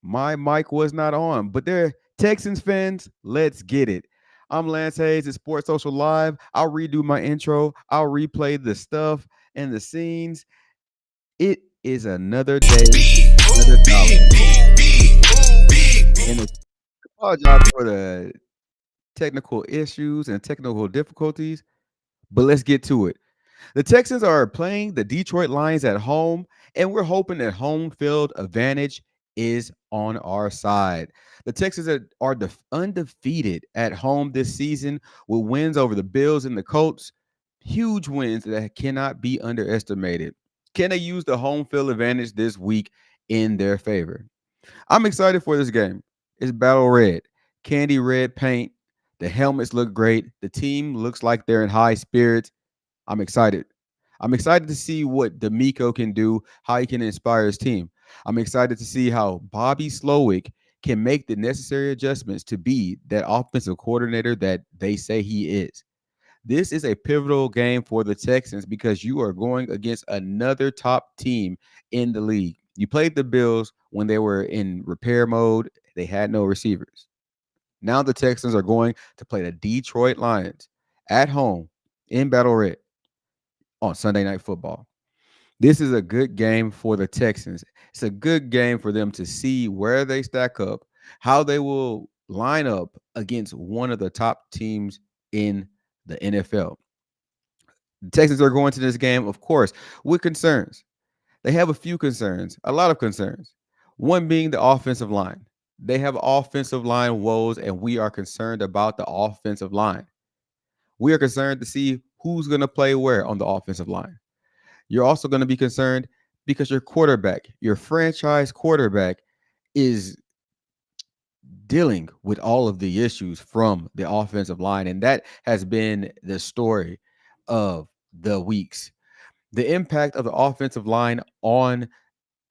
My mic was not on, but they're Texans fans. Let's get it. I'm Lance Hayes at Sports Social Live. I'll redo my intro. I'll replay the stuff and the scenes. It is another day, another dollar. And I apologize for the technical issues and technical difficulties, but let's get to it. The Texans are playing the Detroit Lions at home, and we're hoping that home field advantage is on our side. The Texans are undefeated at home this season with wins over the Bills and the Colts. Huge wins that cannot be underestimated. Can they use the home field advantage this week in their favor? I'm excited for this game. It's battle red, candy red paint. The helmets look great. The team looks like they're in high spirits. I'm excited. I'm excited to see what D'Amico can do, how he can inspire his team. I'm excited to see how Bobby Slowick can make the necessary adjustments to be that offensive coordinator that they say he is. This is a pivotal game for the Texans because you are going against another top team in the league. You played the Bills when they were in repair mode, they had no receivers. Now the Texans are going to play the Detroit Lions at home in Battle Red on Sunday Night Football. This is a good game for the Texans. It's a good game for them to see where they stack up, how they will line up against one of the top teams in the NFL. The Texans are going to this game, of course, with concerns. They have a few concerns, a lot of concerns. One being the offensive line. They have offensive line woes, and we are concerned about the offensive line. We are concerned to see who's going to play where on the offensive line. You're also going to be concerned because your quarterback, your franchise quarterback, is dealing with all of the issues from the offensive line. And that has been the story of the weeks. The impact of the offensive line on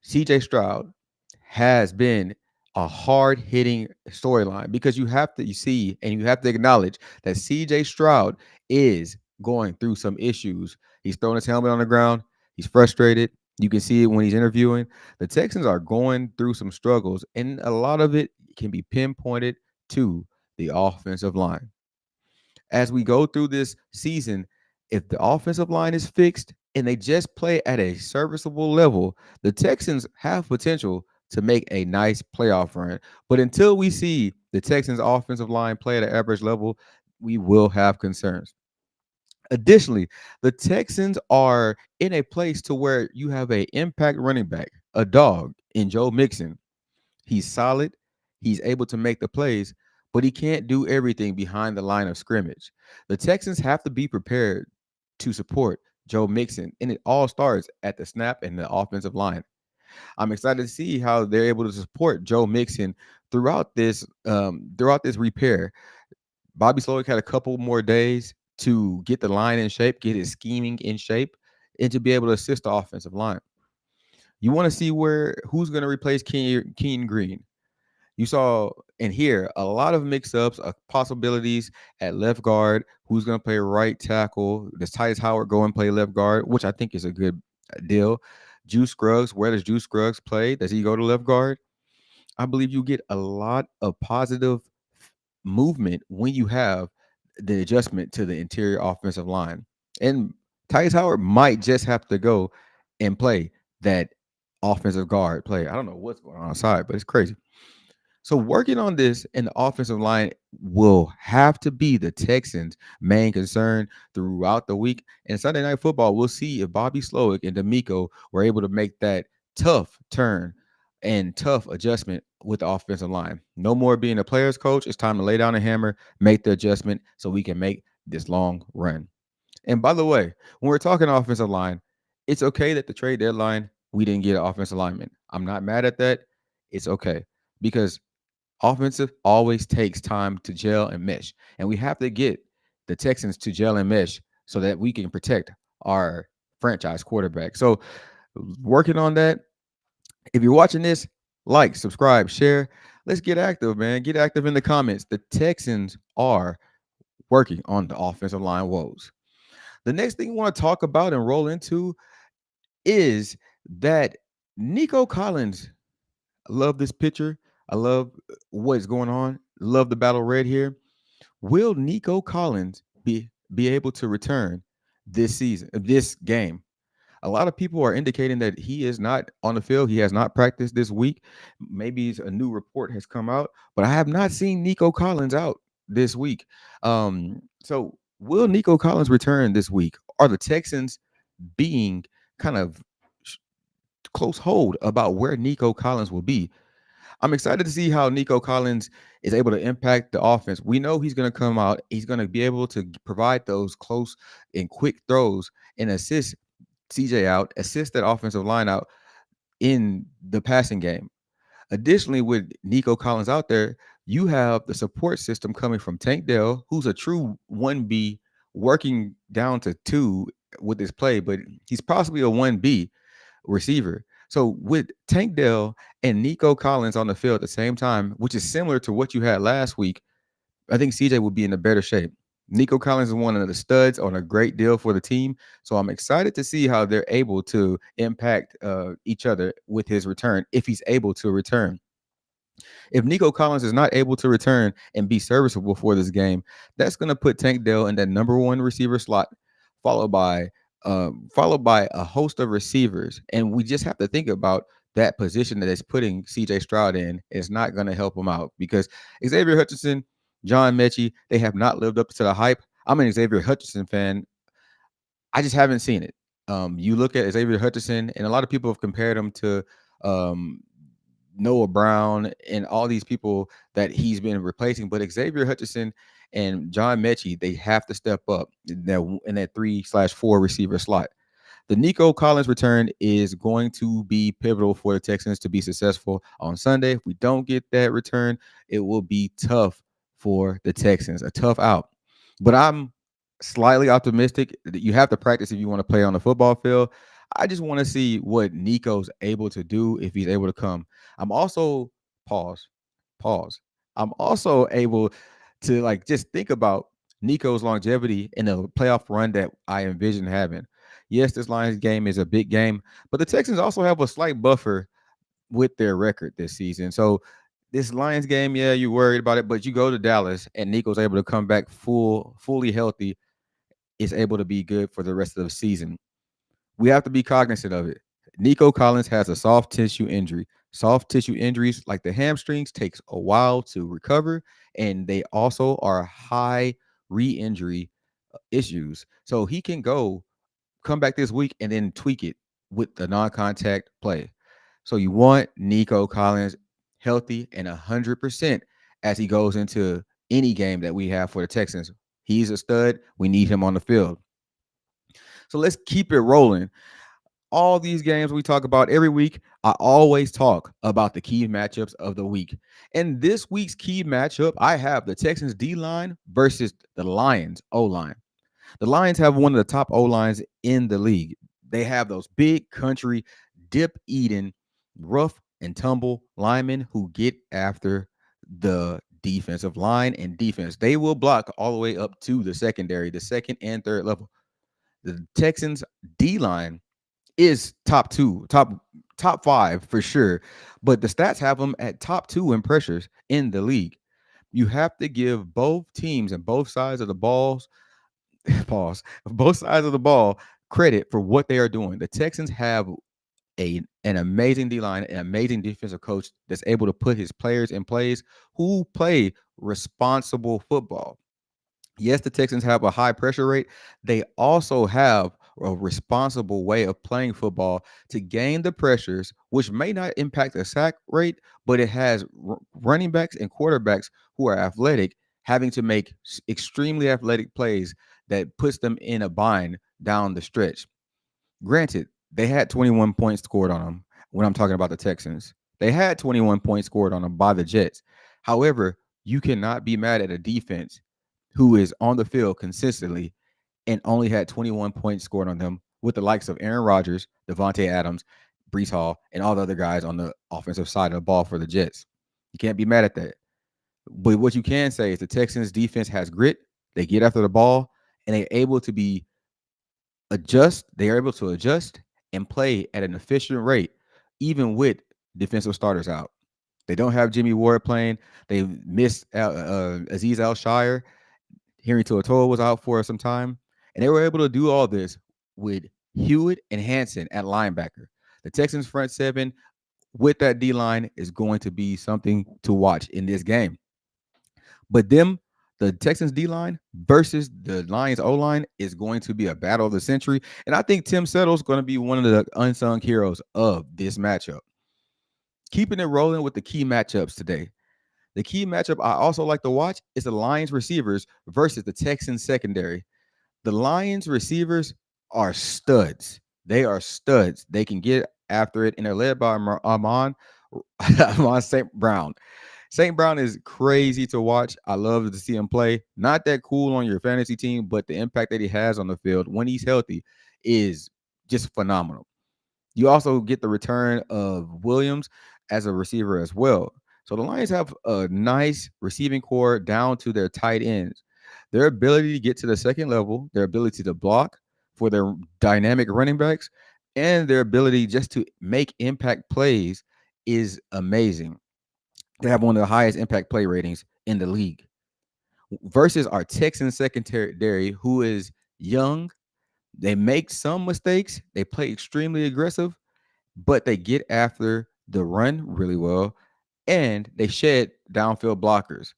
CJ Stroud has been a hard hitting storyline because you see and you have to acknowledge that CJ Stroud is going through some issues. He's throwing his helmet on the ground. He's frustrated. You can see it when he's interviewing. The Texans are going through some struggles, and a lot of it can be pinpointed to the offensive line. As we go through this season, if the offensive line is fixed and they just play at a serviceable level, the Texans have potential to make a nice playoff run. But until we see the Texans offensive line play at an average level, we will have concerns. Additionally, the Texans are in a place to where you have a impact running back, a dog in Joe Mixon. He's solid. He's able to make the plays, but he can't do everything behind the line of scrimmage. The Texans have to be prepared to support Joe Mixon, and it all starts at the snap and the offensive line. I'm excited to see how they're able to support Joe Mixon throughout this repair. Bobby Slowick had a couple more days to get the line in shape, get his scheming in shape, and to be able to assist the offensive line. You want to see who's going to replace Keen Green. You saw and hear a lot of mix-ups, possibilities at left guard. Who's going to play right tackle? Does Titus Howard go and play left guard, which I think is a good deal? Juice Scruggs, where does Juice Scruggs play? Does he go to left guard? I believe you get a lot of positive movement when you have the adjustment to the interior offensive line. And Titus Howard might just have to go and play that offensive guard play. I don't know what's going on outside, but it's crazy. So working on this in the offensive line will have to be the Texans' main concern throughout the week. And Sunday Night Football, we'll see if Bobby Slowick and D'Amico were able to make that tough turn and tough adjustment with the offensive line. No more being a player's coach. It's time to lay down a hammer, make the adjustment so we can make this long run. And by the way, when we're talking offensive line, it's okay that the trade deadline we didn't get an offensive lineman. I'm not mad at that. It's okay because offensive always takes time to gel and mesh. And we have to get the Texans to gel and mesh so that we can protect our franchise quarterback. So, working on that. If you're watching this, like, subscribe, share. Let's get active, man. Get active in the comments. The Texans are working on the offensive line woes. The next thing we want to talk about and roll into is that Nico Collins I love this picture. I love what's going on. Love the battle red here. Will Nico Collins be able to return this season, this game? A lot of people are indicating that he is not on the field. He has not practiced this week. Maybe a new report has come out, but I have not seen Nico Collins out this week. So will Nico Collins return this week? Are the Texans being kind of close hold about where Nico Collins will be? I'm excited to see how Nico Collins is able to impact the offense. We know he's going to come out. He's going to be able to provide those close and quick throws and assist CJ out, assist that offensive line out in the passing game. Additionally, with Nico Collins out there, you have the support system coming from Tank Dell, who's a true 1B, working down to 2 with his play, but he's possibly a 1B receiver. So with Tank Dell and Nico Collins on the field at the same time, which is similar to what you had last week, I think CJ will be in a better shape. Nico Collins is one of the studs on a great deal for the team. So I'm excited to see how they're able to impact each other with his return, if he's able to return. If Nico Collins is not able to return and be serviceable for this game, that's going to put Tank Dell in that number one receiver slot, followed by a host of receivers. And we just have to think about that position that is putting CJ Stroud in is not going to help him out because Xavier Hutchinson, John Mechie, they have not lived up to the hype. I'm an Xavier Hutchinson fan. I just haven't seen it. You look at Xavier Hutchinson, and a lot of people have compared him to um, Noah Brown and all these people that he's been replacing. But Xavier Hutchinson and John Mechie, they have to step up in that 3/4 receiver slot. The Nico Collins return is going to be pivotal for the Texans to be successful on Sunday. If we don't get that return, it will be tough for the Texans, a tough out. But I'm slightly optimistic that you have to practice if you want to play on the football field. I just want to see what Nico's able to do if he's able to come. I'm also pause, pause. I'm also able to like just think about Nico's longevity in the playoff run that I envision having. Yes, this Lions game is a big game, but the Texans also have a slight buffer with their record this season. So this Lions game, yeah, you're worried about it, but you go to Dallas and Nico's able to come back fully healthy, is able to be good for the rest of the season. We have to be cognizant of it. Nico Collins has a soft tissue injury. Soft tissue injuries like the hamstrings takes a while to recover, and they also are high re-injury issues. So he can come back this week and then tweak it with the non-contact play. So you want Nico Collins healthy and 100% as he goes into any game that we have for the Texans. He's a stud. We need him on the field. So let's keep it rolling. All these games we talk about every week, I always talk about the key matchups of the week. And this week's key matchup, I have the Texans D line versus the Lions O line. The Lions have one of the top O lines in the league. They have those big country, dip eating, rough and tumble linemen who get after the defensive line and defense. They will block all the way up to the secondary, the second and third level. The Texans D line is top two, top five for sure. But the stats have them at top two in pressures in the league. You have to give both teams and both sides of the balls pause, both sides of the ball credit for what they are doing. The Texans have an amazing D line, an amazing defensive coach that's able to put his players in plays who play responsible football. Yes, the Texans have a high pressure rate. They also have a responsible way of playing football to gain the pressures, which may not impact the sack rate, but it has running backs and quarterbacks who are athletic having to make extremely athletic plays that puts them in a bind down the stretch. Granted, they had 21 points scored on them when I'm talking about the Texans. They had 21 points scored on them by the Jets. However, you cannot be mad at a defense who is on the field consistently and only had 21 points scored on them with the likes of Aaron Rodgers, Devontae Adams, Brees Hall, and all the other guys on the offensive side of the ball for the Jets. You can't be mad at that. But what you can say is the Texans defense has grit. They get after the ball and they're able to be adjust. They are able to adjust and play at an efficient rate, even with defensive starters out. They don't have Jimmy Ward playing. They missed Aziz Al-Shire. Henry To'oTo'o was out for some time. And they were able to do all this with Hewitt and Hanson at linebacker. The Texans front seven with that D line is going to be something to watch in this game. But the Texans D line versus the Lions O line is going to be a battle of the century. And I think Tim Settle's going to be one of the unsung heroes of this matchup. Keeping it rolling with the key matchups today. The key matchup I also like to watch is the Lions receivers versus the Texans secondary. The Lions receivers are studs. They are studs. They can get after it, and they're led by Amon St. Brown. St. Brown is crazy to watch. I love to see him play. Not that cool on your fantasy team, but the impact that he has on the field when he's healthy is just phenomenal. You also get the return of Williams as a receiver as well. So the Lions have a nice receiving core down to their tight ends. Their ability to get to the second level, their ability to block for their dynamic running backs, and their ability just to make impact plays is amazing. They have one of the highest impact play ratings in the league. Versus our Texans secondary, who is young. They make some mistakes. They play extremely aggressive, but they get after the run really well, and they shed downfield blockers.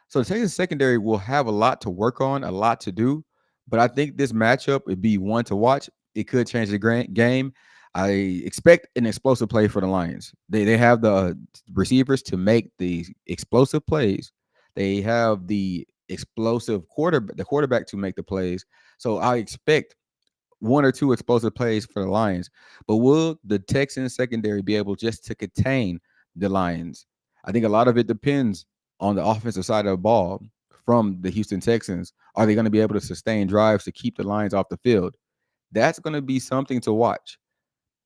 So the Texans secondary will have a lot to work on, a lot to do, but I think this matchup would be one to watch. It could change the game. I expect an explosive play for the Lions. They have the receivers to make the explosive plays. They have the explosive quarterback to make the plays. So I expect one or two explosive plays for the Lions. But will the Texans secondary be able just to contain the Lions? I think a lot of it depends on the offensive side of the ball from the Houston Texans. Are they going to be able to sustain drives to keep the Lions off the field? That's going to be something to watch.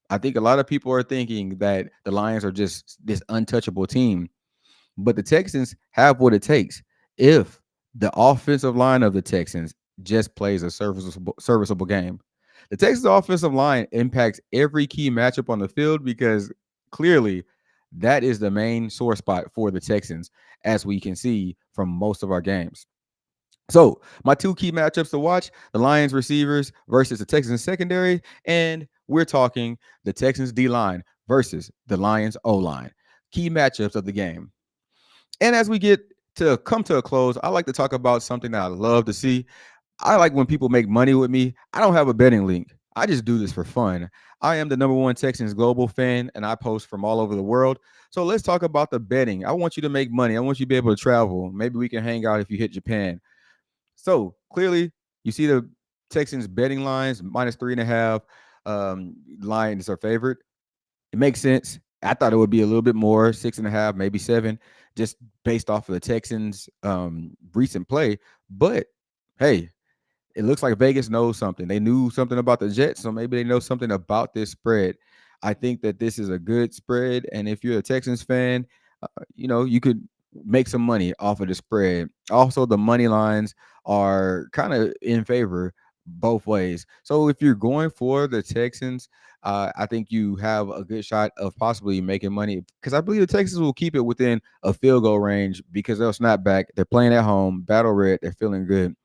I think a lot of people are thinking that the Lions are just this untouchable team, but the Texans have what it takes. If the offensive line of the Texans just plays a serviceable game. The Texans offensive line impacts every key matchup on the field because clearly that is the main sore spot for the Texans, as we can see from most of our games. So my two key matchups to watch: the Lions receivers versus the Texans secondary, and we're talking the Texans D line versus the Lions O line. Key matchups of the game. And as we get to come to a close, I like to talk about something that I love to see. I like when people make money with me. I don't have a betting link. I just do this for fun. I am the number one Texans global fan, and I post from all over the world. So let's talk about the betting. I want you to make money. I want you to be able to travel. Maybe we can hang out if you hit Japan. So clearly, you see the Texans betting lines -3.5. Lions are favored. It makes sense. I thought it would be a little bit more, 6.5, maybe 7, just based off of the Texans' recent play. But hey, it looks like Vegas knows something. They knew something about the Jets, so maybe they know something about this spread. I think that this is a good spread, and if you're a Texans fan, you could make some money off of the spread. Also, the money lines are kind of in favor both ways. So if you're going for the Texans, I think you have a good shot of possibly making money because I believe the Texans will keep it within a field goal range because they'll snap back. They're playing at home, battle red. They're feeling good.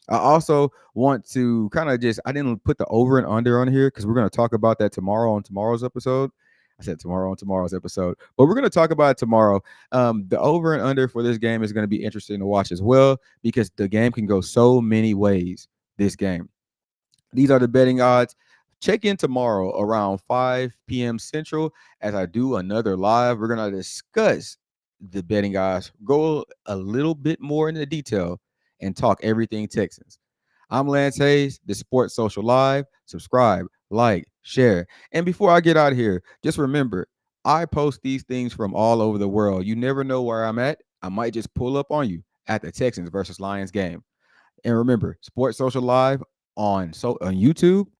I also want to kind of I didn't put the over and under on here because we're going to talk about that tomorrow on tomorrow's episode. I said tomorrow on tomorrow's episode, but we're going to talk about it tomorrow. The over and under for this game is going to be interesting to watch as well because the game can go so many ways this game. These are the betting odds. Check in tomorrow around 5 p.m. Central as I do another live. We're going to discuss the betting odds, go a little bit more into detail, and talk everything Texans. I'm Lance Hayes, the Sports Social Live. Subscribe, like, share. And before I get out of here, just remember, I post these things from all over the world. You never know where I'm at. I might just pull up on you at the Texans versus Lions game. And remember, Sports Social Live on YouTube